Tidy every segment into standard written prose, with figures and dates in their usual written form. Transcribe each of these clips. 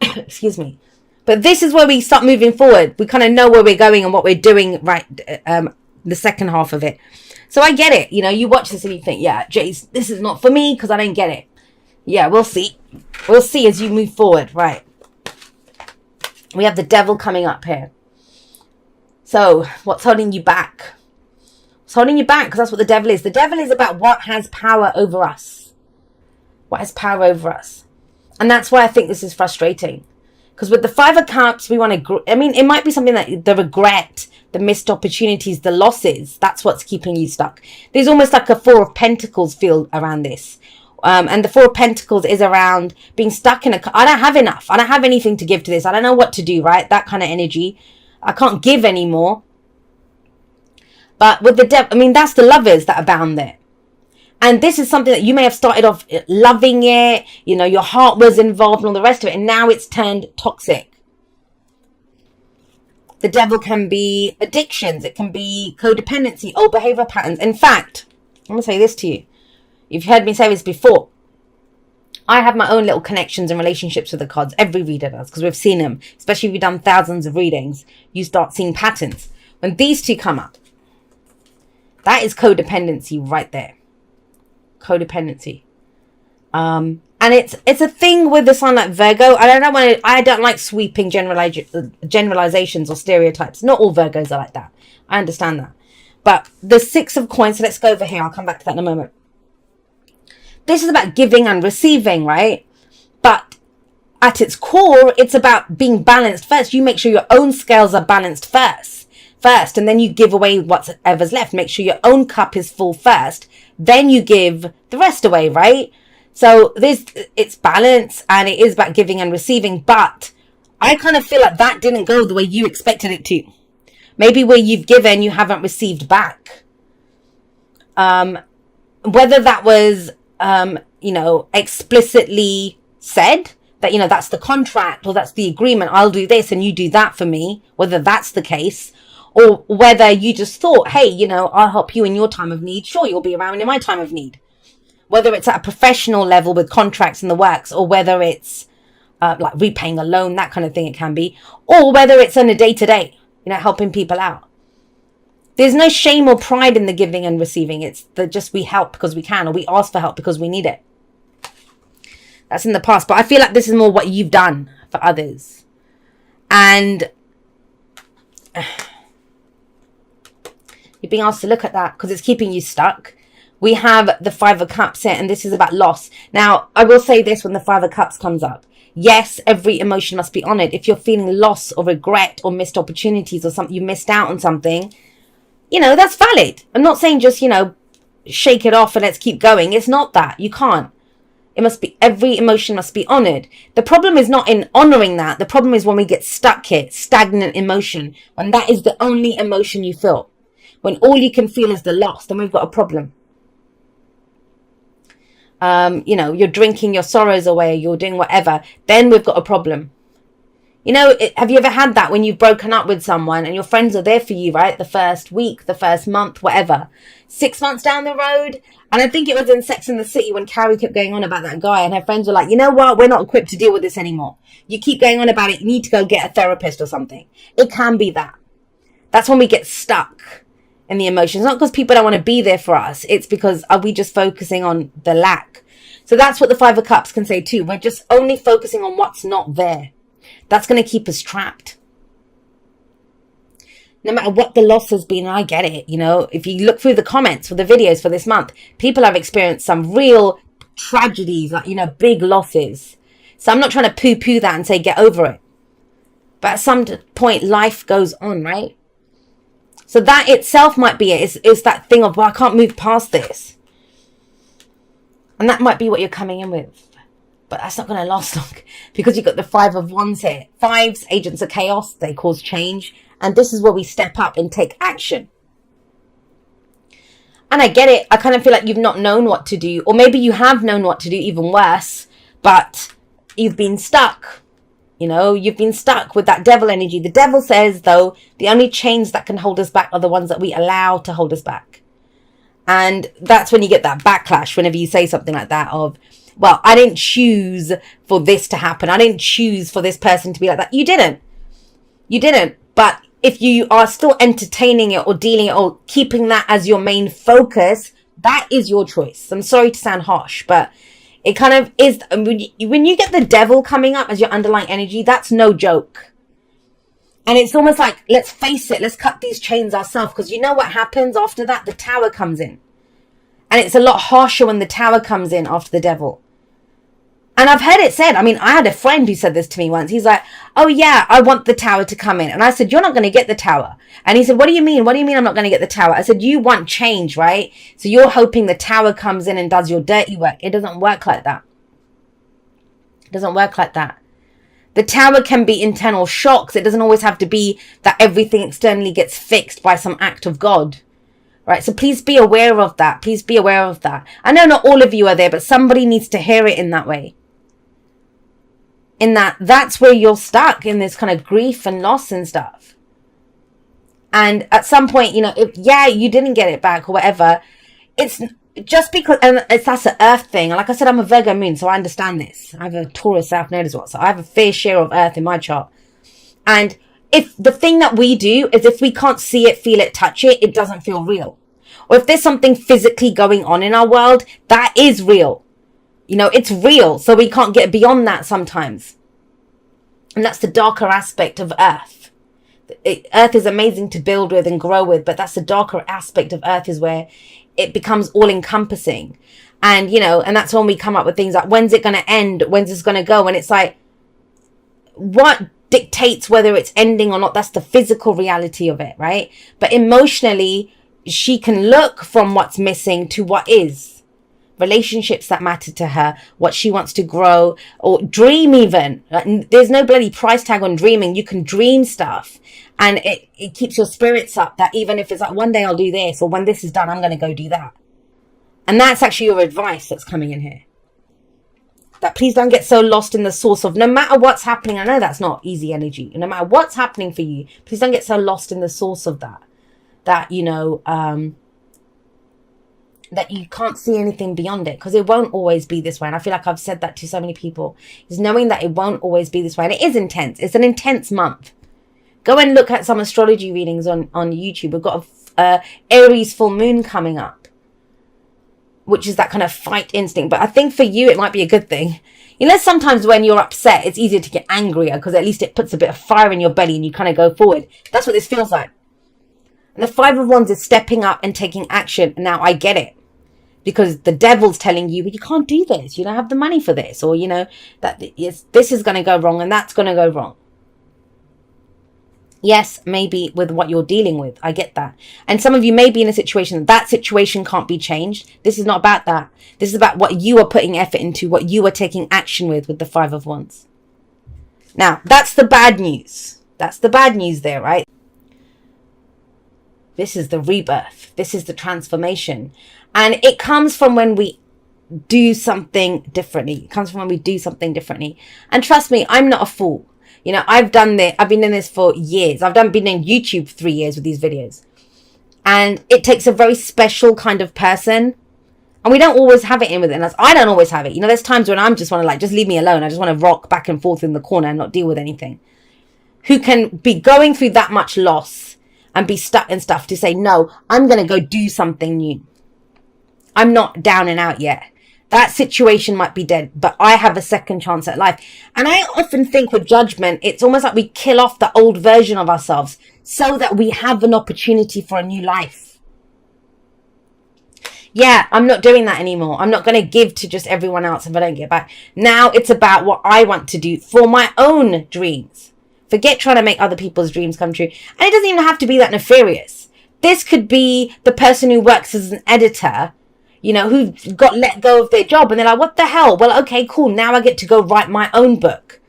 Excuse me. But this is where we start moving forward. We kind of know where we're going and what we're doing, right? The second half of it. So I get it. You know, you watch this and you think, yeah, Jace, this is not for me because I don't get it. Yeah, we'll see. We'll see as you move forward. Right. We have the devil coming up here. So what's holding you back? It's holding you back because that's what the devil is. The devil is about what has power over us. What has power over us. And that's why I think this is frustrating. Because with the Five of Cups, we want to... I mean, it might be something that the regret, the missed opportunities, the losses, that's what's keeping you stuck. There's almost like a Four of Pentacles feel around this. And the Four of Pentacles is around being stuck in a... I don't have enough. I don't have anything to give to this. I don't know what to do, right? That kind of energy. I can't give anymore. But with the devil... I mean, that's the Lovers that are bound there. And this is something that you may have started off loving it. You know, your heart was involved and all the rest of it. And now it's turned toxic. The devil can be addictions. It can be codependency, old behavioral patterns. In fact, I'm going to say this to you. You've heard me say this before. I have my own little connections and relationships with the cards. Every reader does, because we've seen them. Especially if you've done thousands of readings. You start seeing patterns. When these two come up, that is codependency right there. Codependency. And it's a thing with the sign like Virgo. I don't like sweeping generalizations or stereotypes. Not all Virgos are like that. I understand that. But the Six of Coins, so let's go over here. I'll come back to that in a moment. This is about giving and receiving, right? But at its core, it's about being balanced first. You make sure your own scales are balanced first, and then you give away whatever's left. Make sure your own cup is full first. Then you give the rest away, right? So it's balance, and it is about giving and receiving. But I kind of feel like that didn't go the way you expected it to. Maybe where you've given, you haven't received back. Whether that was, explicitly said that, that's the contract or that's the agreement. I'll do this and you do that for me. Whether that's the case. Or whether you just thought, hey, I'll help you in your time of need. Sure, you'll be around in my time of need. Whether it's at a professional level with contracts in the works, or whether it's like repaying a loan, that kind of thing it can be. Or whether it's on a day-to-day, helping people out. There's no shame or pride in the giving and receiving. It's just we help because we can, or we ask for help because we need it. That's in the past. But I feel like this is more what you've done for others. And... you're being asked to look at that because it's keeping you stuck. We have the Five of Cups here, and this is about loss. Now, I will say this when the Five of Cups comes up. Yes, every emotion must be honored. If you're feeling loss or regret or missed opportunities or something, you missed out on something, that's valid. I'm not saying just, shake it off and let's keep going. It's not that. You can't. It must be, every emotion must be honored. The problem is not in honoring that. The problem is when we get stuck here, stagnant emotion, when that is the only emotion you feel. When all you can feel is the loss, then we've got a problem. You're drinking your sorrows away, you're doing whatever, then we've got a problem. Have you ever had that when you've broken up with someone and your friends are there for you, right? The first week, the first month, whatever. 6 months down the road. And I think it was in Sex and the City when Carrie kept going on about that guy and her friends were like, you know what? We're not equipped to deal with this anymore. You keep going on about it. You need to go get a therapist or something. It can be that. That's when we get stuck in the emotions. Not because people don't want to be there for us. It's because are we just focusing on the lack? So that's what the Five of Cups can say too. We're just only focusing on what's not there. That's going to keep us trapped. No matter what the loss has been, I get it. If you look through the comments for the videos for this month, people have experienced some real tragedies, like, big losses. So I'm not trying to poo-poo that and say get over it. But at some point, life goes on, right? So that itself might be it. It's that thing of, well, I can't move past this. And that might be what you're coming in with. But that's not going to last long. Because you've got the Five of Wands here. Fives, agents of chaos. They cause change. And this is where we step up and take action. And I get it. I kind of feel like you've not known what to do. Or maybe you have known what to do, even worse. But you've been stuck. You've been stuck with that devil energy. The devil says, though, the only chains that can hold us back are the ones that we allow to hold us back. And that's when you get that backlash whenever you say something like that of, well, I didn't choose for this to happen. I didn't choose for this person to be like that. You didn't. You didn't. But if you are still entertaining it or dealing it or keeping that as your main focus, that is your choice. I'm sorry to sound harsh, but it kind of is. When you get the devil coming up as your underlying energy, that's no joke. And it's almost like, let's face it, let's cut these chains ourselves. Because you know what happens after that? The tower comes in. And it's a lot harsher when the tower comes in after the devil. And I've heard it said, I mean, I had a friend who said this to me once. He's like, oh yeah, I want the tower to come in. And I said, you're not going to get the tower. And he said, what do you mean? What do you mean I'm not going to get the tower? I said, you want change, right? So you're hoping the tower comes in and does your dirty work. It doesn't work like that. It doesn't work like that. The tower can be internal shocks. It doesn't always have to be that everything externally gets fixed by some act of God. Right, so please be aware of that. Please be aware of that. I know not all of you are there, but somebody needs to hear it in that way. In that's where you're stuck in this kind of grief and loss and stuff. And at some point, you know, if you didn't get it back or whatever, it's just because, and that's an earth thing. And like I said, I'm a Virgo moon, so I understand this. I have a Taurus South Node as well, so I have a fair share of earth in my chart. And if the thing that we do is if we can't see it, feel it, touch it, it doesn't feel real. Or if there's something physically going on in our world, that is real. You know, it's real. So we can't get beyond that sometimes. And that's the darker aspect of Earth. Earth is amazing to build with and grow with, but that's the darker aspect of Earth, is where it becomes all encompassing. And, you know, and that's when we come up with things like, when's it going to end? When's this going to go? And it's like, what dictates whether it's ending or not? That's the physical reality of it, right? But emotionally, she can look from what's missing to what is. Relationships that matter to her, what she wants to grow, or dream even. There's no bloody price tag on dreaming. You can dream stuff, and it keeps your spirits up, that even if it's like, one day I'll do this, or when this is done, I'm going to go do that. And that's actually your advice that's coming in here. That please don't get so lost in the source of, no matter what's happening. I know that's not easy energy. No matter what's happening for you, please don't get so lost in the source of that. That, you know, that you can't see anything beyond it, because it won't always be this way. And I feel like I've said that to so many people, is knowing that it won't always be this way. And it is intense. It's an intense month. Go and look at some astrology readings on YouTube. We've got a Aries full moon coming up, which is that kind of fight instinct. But I think for you, it might be a good thing. You know, sometimes when you're upset, it's easier to get angrier, because at least it puts a bit of fire in your belly and you kind of go forward. That's what this feels like. And the Five of Wands is stepping up and taking action. Now I get it. Because the devil's telling you, but you can't do this. You don't have the money for this. Or, you know, that this is going to go wrong and that's going to go wrong. Yes, maybe with what you're dealing with. I get that. And some of you may be in a situation, that situation can't be changed. This is not about that. This is about what you are putting effort into, what you are taking action with the Five of Wands. Now, that's the bad news. That's the bad news there, right? This is the rebirth. This is the transformation. And it comes from when we do something differently. It comes from when we do something differently. And trust me, I'm not a fool. You know, I've been doing this for years. I've been doing YouTube for 3 years with these videos. And it takes a very special kind of person. And we don't always have it in within us. I don't always have it. You know, there's times when I'm just want to just leave me alone. I just want to rock back and forth in the corner and not deal with anything. Who can be going through that much loss and be stuck in stuff to say, no, I'm going to go do something new. I'm not down and out yet. That situation might be dead, but I have a second chance at life. And I often think with judgment, it's almost like we kill off the old version of ourselves so that we have an opportunity for a new life. Yeah, I'm not doing that anymore. I'm not going to give to just everyone else if I don't get back. Now it's about what I want to do for my own dreams. Forget trying to make other people's dreams come true. And it doesn't even have to be that nefarious. This could be the person who works as an editor, you know, who got let go of their job and they're like, what the hell? Well, okay, cool. Now I get to go write my own book.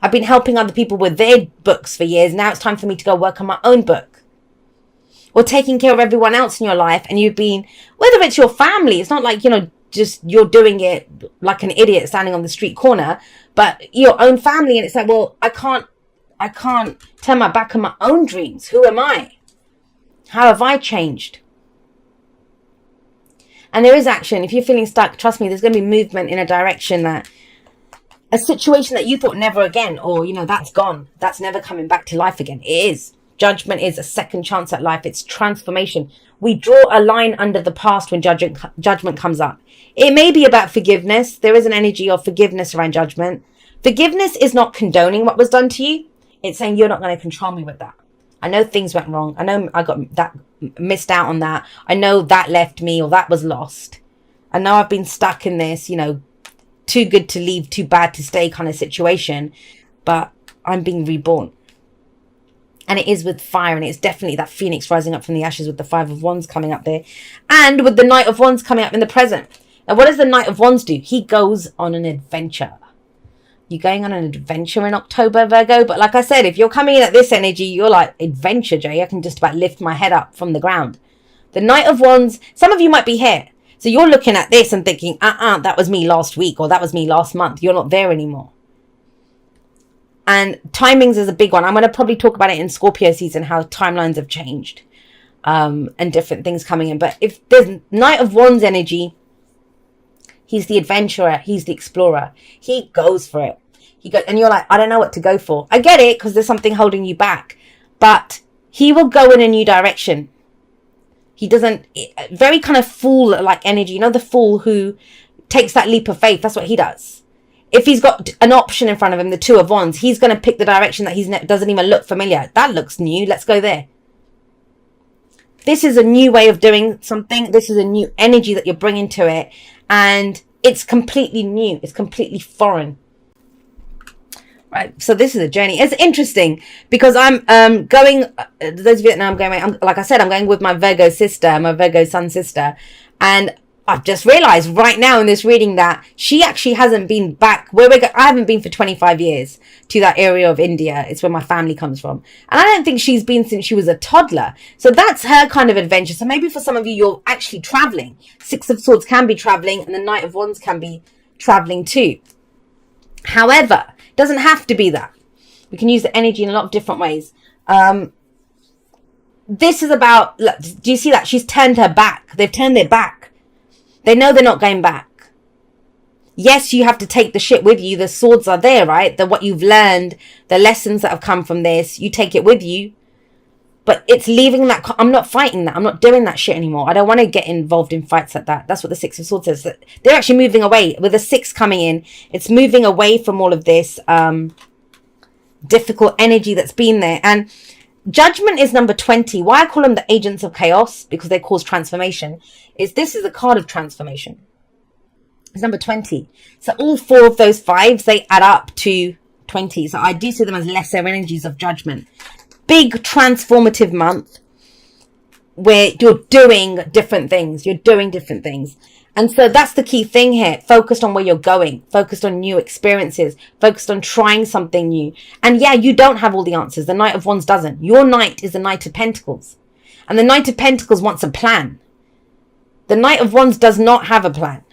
I've been helping other people with their books for years. Now it's time for me to go work on my own book. Or taking care of everyone else in your life. And you've been, whether it's your family, it's not like, you know, just you're doing it like an idiot standing on the street corner, but your own family. And it's like, well, I can't turn my back on my own dreams. Who am I? How have I changed? And there is action. If you're feeling stuck, trust me, there's going to be movement in a direction that a situation that you thought never again, or, you know, that's gone. That's never coming back to life again. It is. Judgment is a second chance at life. It's transformation. We draw a line under the past when judgment comes up. It may be about forgiveness. There is an energy of forgiveness around judgment. Forgiveness is not condoning what was done to you. It's saying you're not going to control me with that. I know things went wrong. I know I got that, missed out on that. I know that left me, or that was lost. I know I've been stuck in this, you know, too good to leave, too bad to stay kind of situation. But I'm being reborn. And it is with fire, and it's definitely that phoenix rising up from the ashes with the 5 of Wands coming up there. And with the Knight of Wands coming up in the present. Now, what does the Knight of Wands do? He goes on an adventure. You're going on an adventure in October, Virgo. But like I said, if you're coming in at this energy, you're like, adventure, Jay. I can just about lift my head up from the ground. The Knight of Wands, some of you might be here. So you're looking at this and thinking, that was me last week, or that was me last month. You're not there anymore. And timings is a big one. I'm going to probably talk about it in Scorpio season, how timelines have changed and different things coming in. But if there's Knight of Wands energy, he's the adventurer. He's the explorer. He goes for it. He goes, and you're like, I don't know what to go for. I get it because there's something holding you back. But he will go in a new direction. He doesn't, very kind of fool-like energy. You know, the fool who takes that leap of faith. That's what he does. If he's got an option in front of him, the 2 of Wands, he's going to pick the direction that he doesn't even look familiar. That looks new. Let's go there. This is a new way of doing something. This is a new energy that you're bringing to it. And it's completely new. It's completely foreign. Right. So this is a journey. It's interesting because I'm going, those of you that know I'm going, like I said, I'm going with my Virgo sister, my Virgo sun sister. And I've just realized right now in this reading that she actually hasn't been back where I haven't been for 25 years to that area of India. It's where my family comes from. And I don't think she's been since she was a toddler. So that's her kind of adventure. So maybe for some of you, you're actually traveling. 6 of Swords can be traveling, and the Knight of Wands can be traveling too. However, it doesn't have to be that. We can use the energy in a lot of different ways. This is about, look, do you see that? She's turned her back. They've turned their back. They know they're not going back. Yes, you have to take the shit with you. The swords are there, right? What you've learned, the lessons that have come from this, you take it with you. But it's leaving that. I'm not fighting that. I'm not doing that shit anymore. I don't want to get involved in fights like that. That's what the 6 of Swords says. They're actually moving away. With the 6 coming in, it's moving away from all of this difficult energy that's been there. And Judgment is number 20. Why I call them the agents of chaos, because they cause transformation, is this is a card of transformation. It's number 20. So all 4 of those 5s, they add up to 20. So I do see them as lesser energies of judgment. Big transformative month where you're doing different things. You're doing different things. And so that's the key thing here. Focused on where you're going. Focused on new experiences. Focused on trying something new. And yeah, you don't have all the answers. The Knight of Wands doesn't. Your Knight is the Knight of Pentacles. And the Knight of Pentacles wants a plan. The Knight of Wands does not have a plan.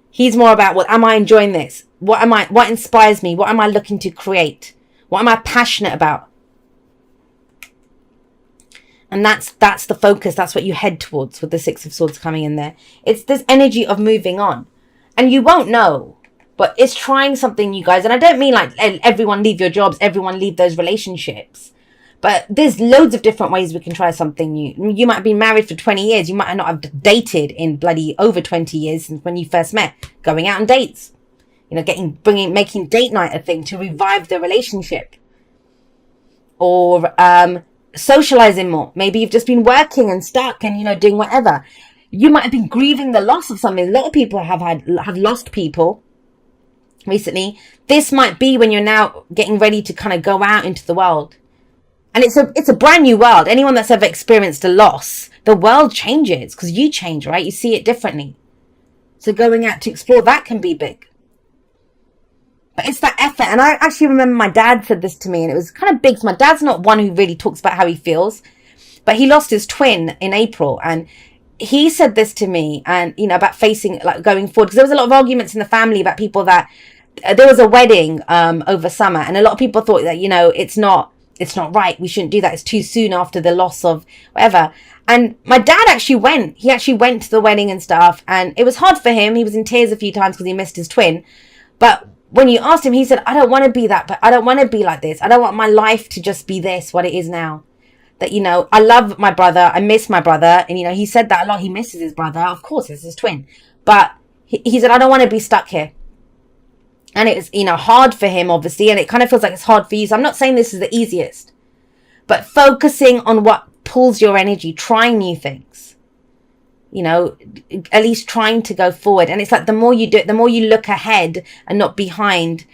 He's more about, well, am I enjoying this? What inspires me? What am I looking to create? What am I passionate about? And that's the focus. That's what you head towards with the 6 of Swords coming in there. It's this energy of moving on. And you won't know, but it's trying something new, guys. And I don't mean like everyone leave your jobs, everyone leave those relationships. But there's loads of different ways we can try something new. You might have been married for 20 years. You might not have dated in bloody over 20 years since when you first met. Going out on dates. You know, making date night a thing to revive the relationship. Or, socializing more. Maybe you've just been working and stuck and, you know, doing whatever. You might have been grieving the loss of something. A lot of people have lost people recently. This might be when you're now getting ready to kind of go out into the world. And it's a brand new world. Anyone that's ever experienced a loss, the world changes because you change, right? You see it differently. So going out to explore, that can be big. But it's that effort. And I actually remember my dad said this to me, and it was kind of big. So my dad's not one who really talks about how he feels, but he lost his twin in April. And he said this to me, and, you know, about facing, like, going forward. Because there was a lot of arguments in the family about people that there was a wedding over summer. And a lot of people thought that, you know, it's not right. We shouldn't do that. It's too soon after the loss of whatever. And my dad actually went. He actually went to the wedding and stuff. And it was hard for him. He was in tears a few times because he missed his twin. But when you asked him, he said, I don't want to be that. But I don't want to be like this. I don't want my life to just be this, what it is now. That, you know, I love my brother. I miss my brother. And, you know, he said that a lot. He misses his brother. Of course, it's his twin. But he said, I don't want to be stuck here. And it was, you know, hard for him, obviously. And it kind of feels like it's hard for you. So I'm not saying this is the easiest. But focusing on what pulls your energy, trying new things, you know, at least trying to go forward. And it's like the more you do it, the more you look ahead and not behind,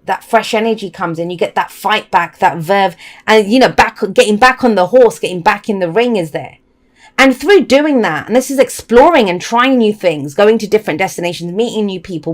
that fresh energy comes in. You get that fight back, that verve, and, you know, getting back on the horse, getting back in the ring is there. And through doing that, and this is exploring and trying new things, going to different destinations, meeting new people,